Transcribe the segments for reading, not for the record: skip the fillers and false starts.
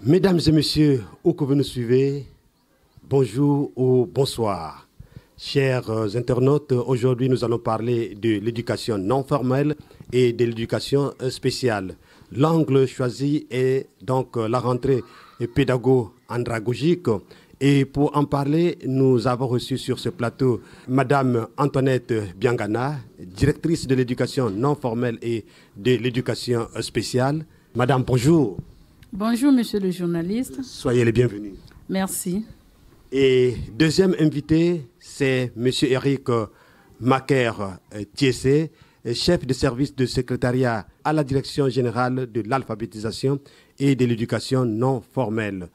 Mesdames et messieurs, où que vous nous suivez, bonjour ou bonsoir. Chers internautes, aujourd'hui nous allons parler de l'éducation non formelle et de l'éducation spéciale. L'angle choisi est donc la rentrée pédago-andragogique. Et pour en parler, nous avons reçu sur ce plateau Madame Antoinette Biangana, directrice de l'éducation non formelle et de l'éducation spéciale. Madame, bonjour. Bonjour, monsieur le journaliste. Soyez les bienvenus. Merci. Et deuxième invité, c'est monsieur Eric Macaire Thiessé, chef de service de secrétariat à la direction générale de l'alphabétisation et de l'éducation non formelle.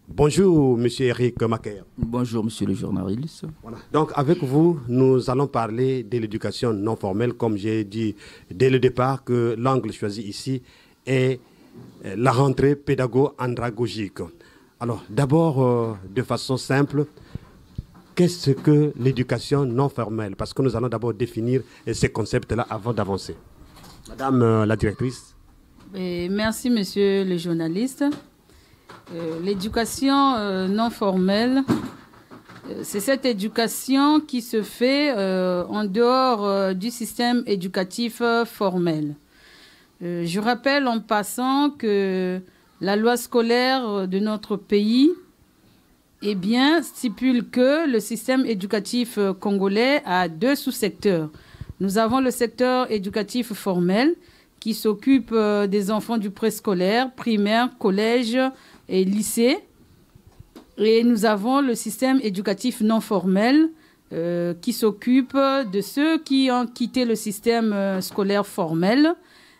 Bonjour, monsieur Eric Macaire. Bonjour, monsieur le journaliste. Voilà. Donc, avec vous, nous allons parler de l'éducation non formelle. Comme j'ai dit dès le départ, que l'angle choisi ici est la rentrée pédago-andragogique. Alors, d'abord, de façon simple, qu'est-ce que l'éducation non formelle? Parce que nous allons d'abord définir ces concepts-là avant d'avancer. Madame la directrice. Merci, monsieur le journaliste. L'éducation non formelle, c'est cette éducation qui se fait en dehors du système éducatif formel. Je rappelle en passant que la loi scolaire de notre pays stipule que le système éducatif congolais a deux sous-secteurs. Nous avons le secteur éducatif formel qui s'occupe des enfants du préscolaire, primaire, collège et lycée. Et nous avons le système éducatif non formel qui s'occupe de ceux qui ont quitté le système scolaire formel,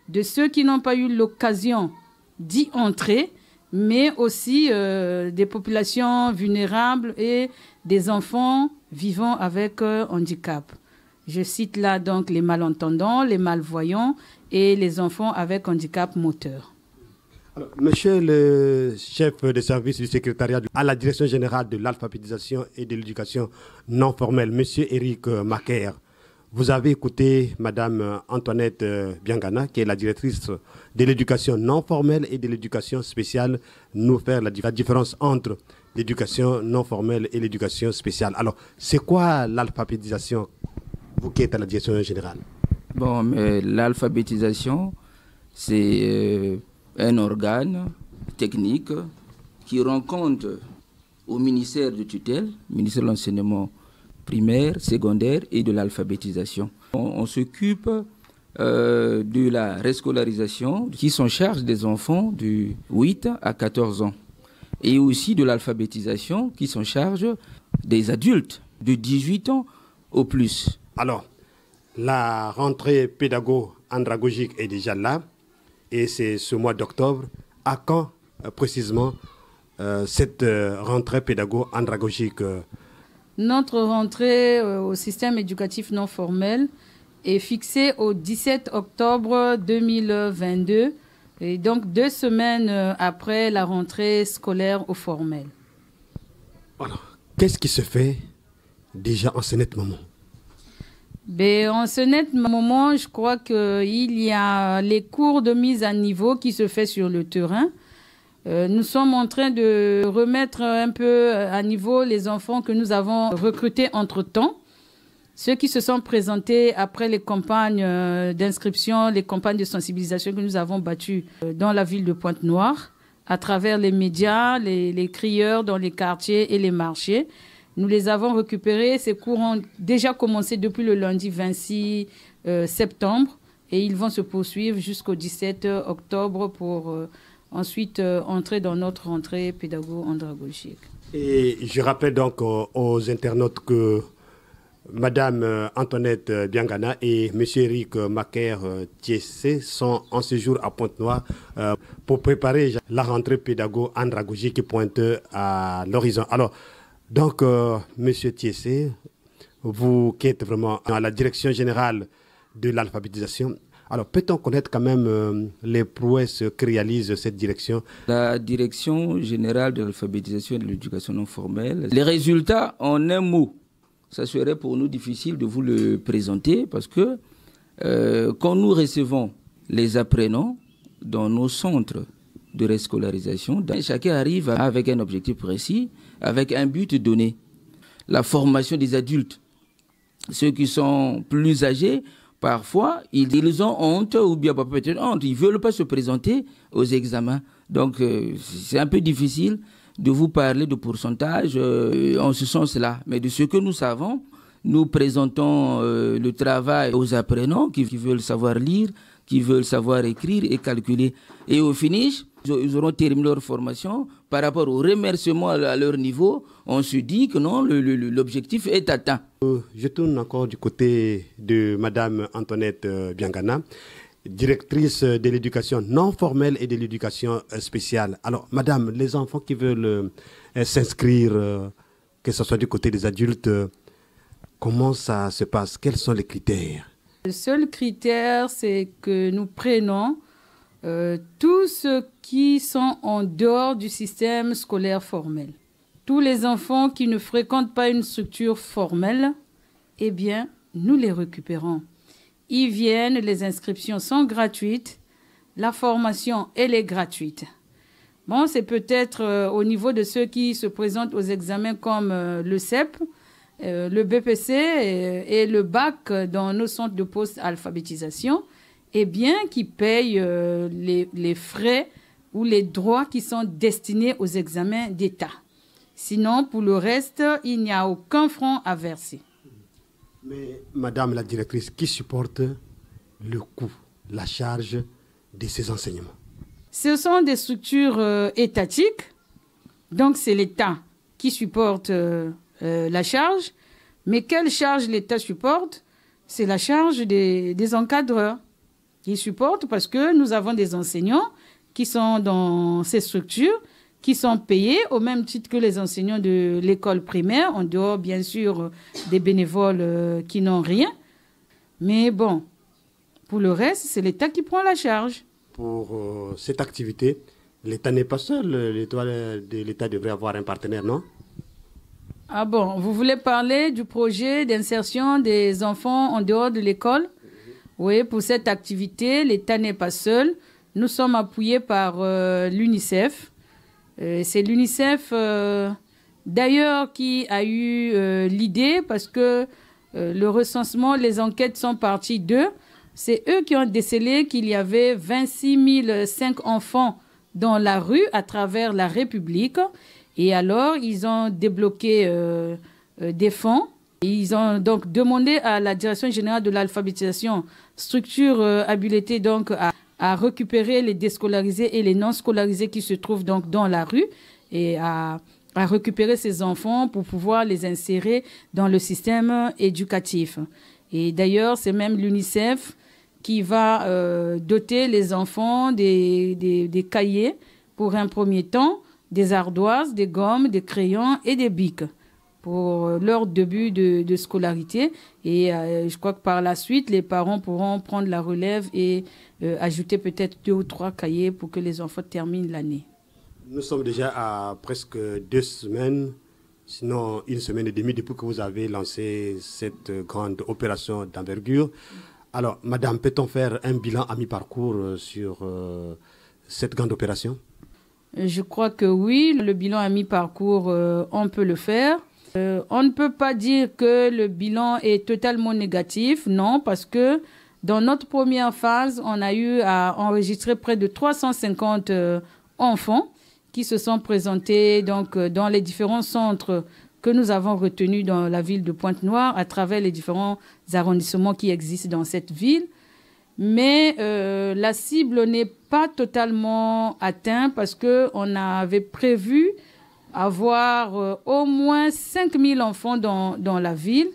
de ceux qui n'ont pas eu l'occasion d'y entrer, mais aussi des populations vulnérables et des enfants vivant avec handicap. Je cite là donc les malentendants, les malvoyants et les enfants avec handicap moteur. Alors, monsieur le chef de service du secrétariat à la direction générale de l'alphabétisation et de l'éducation non formelle, monsieur Eric Macaire, vous avez écouté Madame Antoinette Biangana, qui est la directrice de l'éducation non formelle et de l'éducation spéciale, nous faire la différence entre l'éducation non formelle et l'éducation spéciale. Alors, c'est quoi l'alphabétisation, vous qui êtes à la direction générale? Bon, mais l'alphabétisation, c'est un organe technique qui rend compte au ministère de tutelle, ministère de l'enseignement primaire, secondaire et de l'alphabétisation. On s'occupe de la rescolarisation qui sont en charge des enfants de 8 à 14 ans et aussi de l'alphabétisation qui sont en charge des adultes de 18 ans au plus. Alors, la rentrée pédago-andragogique est déjà là et c'est ce mois d'octobre. À quand précisément cette rentrée pédago-andragogique? Notre rentrée au système éducatif non formel est fixée au 17 octobre 2022, et donc 2 semaines après la rentrée scolaire au formel. Alors, qu'est-ce qui se fait déjà en ce net moment? En ce net moment, je crois qu'il y a les cours de mise à niveau qui se fait sur le terrain. Nous sommes en train de remettre un peu à niveau les enfants que nous avons recrutés entre-temps. Ceux qui se sont présentés après les campagnes d'inscription, les campagnes de sensibilisation que nous avons battues dans la ville de Pointe-Noire, à travers les médias, les crieurs dans les quartiers et les marchés. Nous les avons récupérés. Ces cours ont déjà commencé depuis le lundi 26 septembre et ils vont se poursuivre jusqu'au 17 octobre pour ensuite entrer dans notre rentrée pédago-andragogique. Et je rappelle donc aux internautes que Madame Antoinette Biangana et Monsieur Eric Macaire Thiessé sont en séjour à Pointe-Noire pour préparer la rentrée pédago-andragogique qui pointe à l'horizon. Alors, donc, Monsieur Thiessé, vous qui êtes vraiment à la direction générale de l'alphabétisation, alors peut-on connaître quand même les prouesses que réalise cette direction? La direction générale de l'alphabétisation et de l'éducation non formelle, les résultats en un mot, ça serait pour nous difficile de vous le présenter parce que quand nous recevons les apprenants dans nos centres de rescolarisation. Chacun arrive avec un objectif précis, avec un but donné. La formation des adultes. Ceux qui sont plus âgés, parfois, ils ont honte, ou bien peut-être honte. Ils ne veulent pas se présenter aux examens. Donc, c'est un peu difficile de vous parler de pourcentage en ce sens-là. Mais de ce que nous savons, nous présentons le travail aux apprenants qui veulent savoir lire, qui veulent savoir écrire et calculer. Et au finish, ils auront terminé leur formation. Par rapport au remerciement à leur niveau, on se dit que non, l'objectif est atteint. Je tourne encore du côté de Madame Antoinette Biangana, directrice de l'éducation non formelle et de l'éducation spéciale. Alors, Madame, les enfants qui veulent s'inscrire, que ce soit du côté des adultes, comment ça se passe? Quels sont les critères? Le seul critère, c'est que nous prenons tous ceux qui sont en dehors du système scolaire formel. Tous les enfants qui ne fréquentent pas une structure formelle, eh bien, nous les récupérons. Ils viennent, les inscriptions sont gratuites, la formation, elle est gratuite. Bon, c'est peut-être au niveau de ceux qui se présentent aux examens comme le CEP, le BPC et le bac dans nos centres de post-alphabétisation, eh bien, qui payent les frais ou les droits qui sont destinés aux examens d'État. Sinon, pour le reste, il n'y a aucun franc à verser. Mais, Madame la directrice, qui supporte le coût, la charge de ces enseignements? Ce sont des structures étatiques, donc c'est l'État qui supporte la charge. Mais quelle charge l'État supporte? C'est la charge des encadreurs. Ils supportent parce que nous avons des enseignants qui sont dans ces structures, qui sont payés au même titre que les enseignants de l'école primaire, en dehors bien sûr des bénévoles qui n'ont rien. Mais bon, pour le reste, c'est l'État qui prend la charge. Pour cette activité, l'État n'est pas seul. L'État devrait avoir un partenaire, non? Ah bon, vous voulez parler du projet d'insertion des enfants en dehors de l'école? Oui, pour cette activité, l'État n'est pas seul. Nous sommes appuyés par l'UNICEF. C'est l'UNICEF, d'ailleurs, qui a eu l'idée parce que le recensement, les enquêtes sont parties d'eux. C'est eux qui ont décelé qu'il y avait 26 005 enfants dans la rue à travers la République. Et alors, ils ont débloqué des fonds. Et ils ont donc demandé à la Direction générale de l'alphabétisation, structure habilitée donc à récupérer les déscolarisés et les non scolarisés qui se trouvent donc dans la rue et à récupérer ces enfants pour pouvoir les insérer dans le système éducatif. Et d'ailleurs, c'est même l'UNICEF qui va doter les enfants des cahiers pour un premier temps, des ardoises, des gommes, des crayons et des bics pour leur début de scolarité. Et je crois que par la suite, les parents pourront prendre la relève et ajouter peut-être 2 ou 3 cahiers pour que les enfants terminent l'année. Nous sommes déjà à presque 2 semaines, sinon 1 semaine et demie depuis que vous avez lancé cette grande opération d'envergure. Alors, Madame, peut-on faire un bilan à mi-parcours sur cette grande opération? Je crois que oui, le bilan à mi-parcours, on peut le faire. On ne peut pas dire que le bilan est totalement négatif, non, parce que dans notre première phase, on a eu à enregistrer près de 350 enfants qui se sont présentés donc, dans les différents centres que nous avons retenus dans la ville de Pointe-Noire à travers les différents arrondissements qui existent dans cette ville. Mais la cible n'est pas totalement atteinte parce qu'on avait prévu avoir au moins 5000 enfants dans la ville.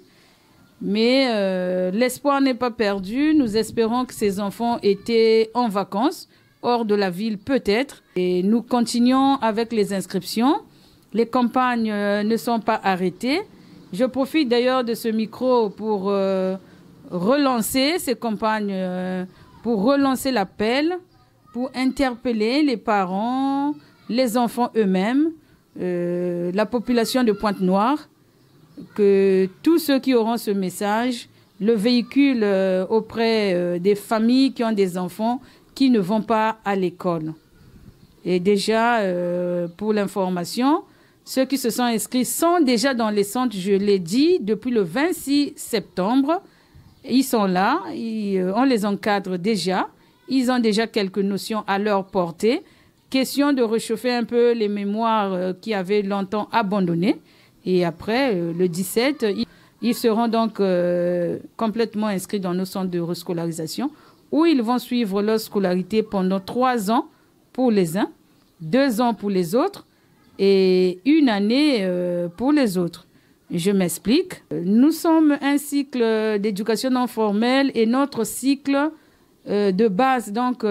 Mais l'espoir n'est pas perdu. Nous espérons que ces enfants étaient en vacances, hors de la ville peut-être. Et nous continuons avec les inscriptions. Les campagnes ne sont pas arrêtées. Je profite d'ailleurs de ce micro pour relancer ces campagnes, pour relancer l'appel, pour interpeller les parents, les enfants eux-mêmes, la population de Pointe-Noire, que tous ceux qui auront ce message le véhiculent auprès des familles qui ont des enfants qui ne vont pas à l'école. Et déjà, pour l'information, ceux qui se sont inscrits sont déjà dans les centres, je l'ai dit, depuis le 26 septembre. Ils sont là, on les encadre déjà. Ils ont déjà quelques notions à leur portée. Question de réchauffer un peu les mémoires qui avaient longtemps abandonnées. Et après, le 17, ils seront donc complètement inscrits dans nos centres de rescolarisation où ils vont suivre leur scolarité pendant 3 ans pour les uns, 2 ans pour les autres et 1 année pour les autres. Je m'explique. Nous sommes un cycle d'éducation non formelle et notre cycle de base, donc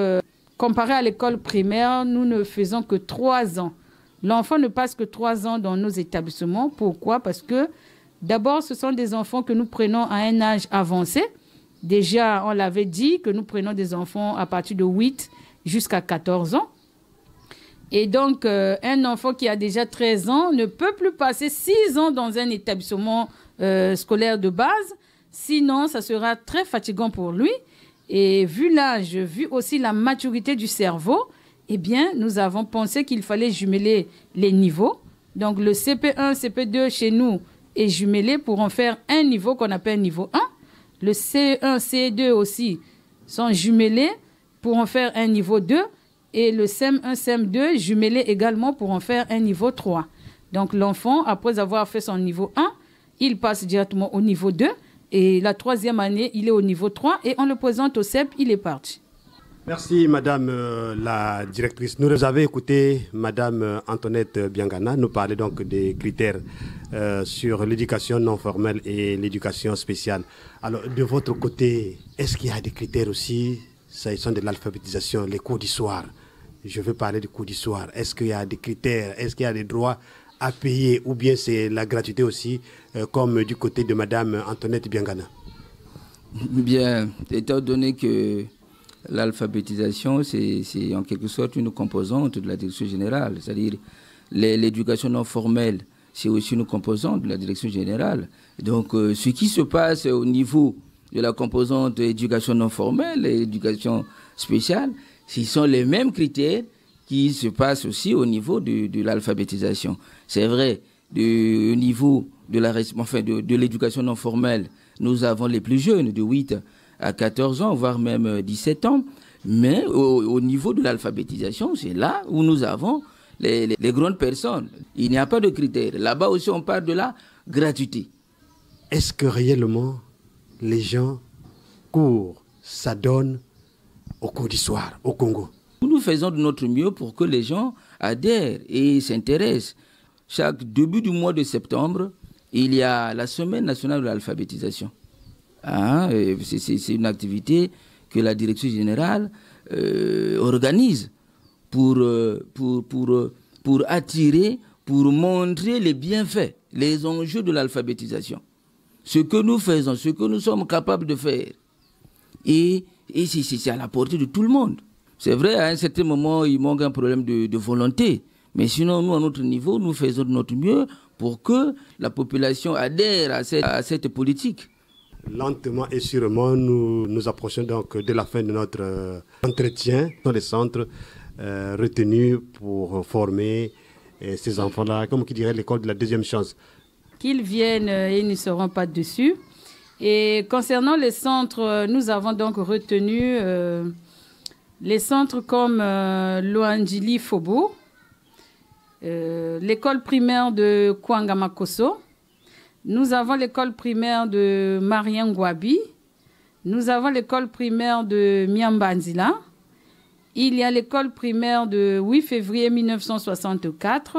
comparé à l'école primaire, nous ne faisons que 3 ans. L'enfant ne passe que 3 ans dans nos établissements. Pourquoi? Parce que d'abord, ce sont des enfants que nous prenons à un âge avancé. Déjà, on l'avait dit que nous prenons des enfants à partir de 8 jusqu'à 14 ans. Et donc, un enfant qui a déjà 13 ans ne peut plus passer 6 ans dans un établissement scolaire de base. Sinon, ça sera très fatigant pour lui. Et vu l'âge, vu aussi la maturité du cerveau, eh bien, nous avons pensé qu'il fallait jumeler les niveaux. Donc, le CP1, CP2 chez nous est jumelé pour en faire un niveau qu'on appelle niveau 1. Le C1, C2 aussi sont jumelés pour en faire un niveau 2. Et le CM1, CM2 jumelé également pour en faire un niveau 3. Donc l'enfant, après avoir fait son niveau 1, il passe directement au niveau 2. Et la 3e année, il est au niveau 3 et on le présente au CEP, il est parti. Merci Madame la directrice. Nous avez écouté Madame Antoinette Biangana nous parler donc des critères sur l'éducation non formelle et l'éducation spéciale. Alors de votre côté, est-ce qu'il y a des critères aussi s'agissant de l'alphabétisation, les cours du soir? Je veux parler du cours du soir. Est-ce qu'il y a des critères? Est-ce qu'il y a des droits à payer? Ou bien c'est la gratuité aussi, comme du côté de Madame Antoinette Biangana? Bien, étant donné que l'alphabétisation, c'est en quelque sorte une composante de la direction générale. C'est-à-dire l'éducation non formelle, c'est aussi une composante de la direction générale. Donc, ce qui se passe au niveau de la composante éducation non formelle et éducation spéciale, ce sont les mêmes critères qui se passent aussi au niveau de l'alphabétisation. C'est vrai, au niveau de l'éducation non formelle, nous avons les plus jeunes, de 8 à 14 ans, voire même 17 ans. Mais au niveau de l'alphabétisation, c'est là où nous avons les grandes personnes. Il n'y a pas de critères. Là-bas aussi, on parle de la gratuité. Est-ce que réellement, les gens courent, s'adonnent au cours du soir, au Congo? Nous faisons de notre mieux pour que les gens adhèrent et s'intéressent. Chaque début du mois de septembre, il y a la Semaine nationale de l'alphabétisation. C'est une activité que la direction générale organise pour attirer, pour montrer les bienfaits, les enjeux de l'alphabétisation. Ce que nous faisons, ce que nous sommes capables de faire. Et c'est à la portée de tout le monde. C'est vrai, à un certain moment, il manque un problème de volonté. Mais sinon, nous, à notre niveau, nous faisons de notre mieux pour que la population adhère à cette politique. Lentement et sûrement, nous approchons donc de la fin de notre entretien dans les centres retenus pour former ces enfants-là, comme qui dirait l'école de la deuxième chance. Qu'ils viennent, ils ne seront pas dessus. Et concernant les centres, nous avons donc retenu les centres comme Loandjili Fobo, l'école primaire de Kouangamakoso. Nous avons l'école primaire de Mariangwabi. Nous avons l'école primaire de Miambanzila. Il y a l'école primaire de 8 février 1964.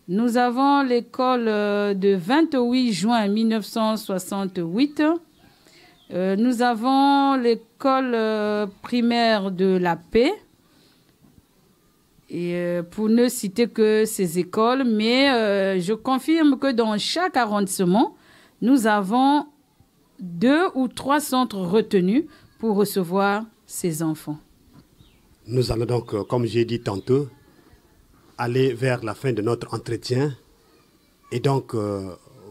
Nous avons l'école de 28 juin 1968. Nous avons l'école primaire de la paix. Et pour ne citer que ces écoles, mais je confirme que dans chaque arrondissement, nous avons 2 ou 3 centres retenus pour recevoir ces enfants. Nous allons donc, comme j'ai dit tantôt, aller vers la fin de notre entretien. Et donc,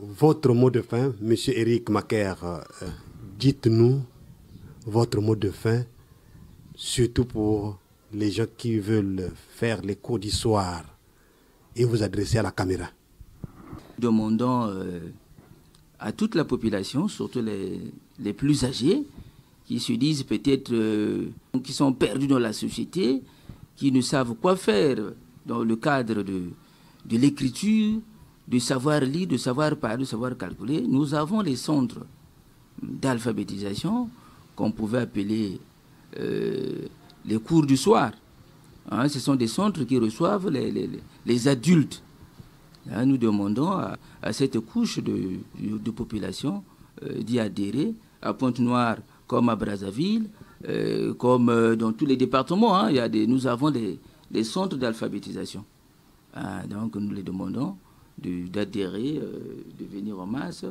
votre mot de fin, M. Éric Macaire, dites-nous votre mot de fin, surtout pour les gens qui veulent faire les cours du soir et vous adresser à la caméra? Demandons à toute la population, surtout les plus âgés, qui se disent peut-être qui sont perdus dans la société, qui ne savent quoi faire dans le cadre de l'écriture, de savoir lire, de savoir parler, de savoir calculer. Nous avons les centres d'alphabétisation qu'on pouvait appeler les cours du soir. Hein, ce sont des centres qui reçoivent les adultes. Là, nous demandons à cette couche de population d'y adhérer. À Pointe-Noire, comme à Brazzaville, comme dans tous les départements, hein, nous avons des centres d'alphabétisation. Donc nous les demandons d'adhérer, de venir en masse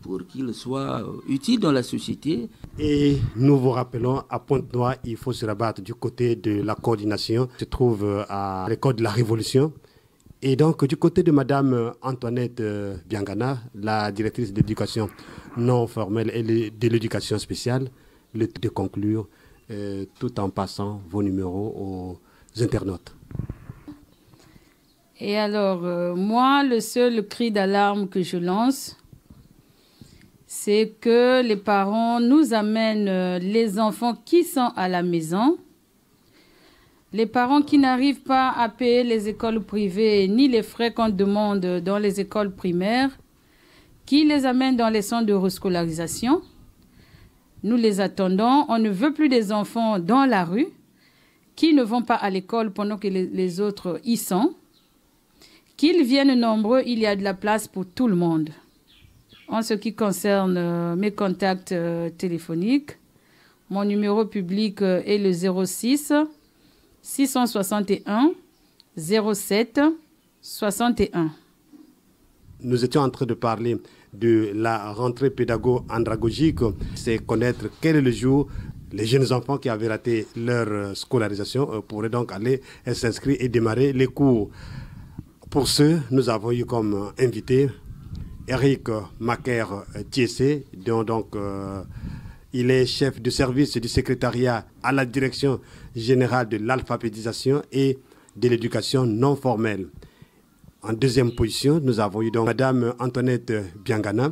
pour qu'ils soient utiles dans la société. Et nous vous rappelons, à Pointe-Noire, il faut se rabattre du côté de la coordination, qui se trouve à l'école de la Révolution. Et donc, du côté de Madame Antoinette Biangana, la directrice d'éducation non formelle et de l'éducation spéciale, le temps de conclure, tout en passant vos numéros aux internautes. Et alors, moi, le seul cri d'alarme que je lance, c'est que les parents nous amènent les enfants qui sont à la maison. Les parents qui n'arrivent pas à payer les écoles privées ni les frais qu'on demande dans les écoles primaires, qui les amènent dans les centres de rescolarisation. Nous les attendons. On ne veut plus des enfants dans la rue qui ne vont pas à l'école pendant que les autres y sont. Qu'ils viennent nombreux, il y a de la place pour tout le monde. En ce qui concerne mes contacts téléphoniques, mon numéro public est le 06 661 07 61. Nous étions en train de parler de la rentrée pédago-andragogique. C'est connaître quel est le jour les jeunes enfants qui avaient raté leur scolarisation pourraient donc aller s'inscrire et démarrer les cours. Pour ce, nous avons eu comme invité Eric Macaire-Thiessé, dont il est chef de service du secrétariat à la direction générale de l'alphabétisation et de l'éducation non formelle. En deuxième position, nous avons eu donc Madame Antoinette Biangana,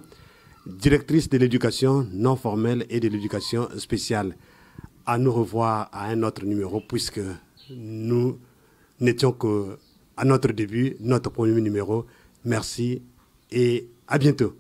directrice de l'éducation non formelle et de l'éducation spéciale. À nous revoir à un autre numéro, puisque nous n'étions qu'à notre début, notre premier numéro. Merci et à bientôt.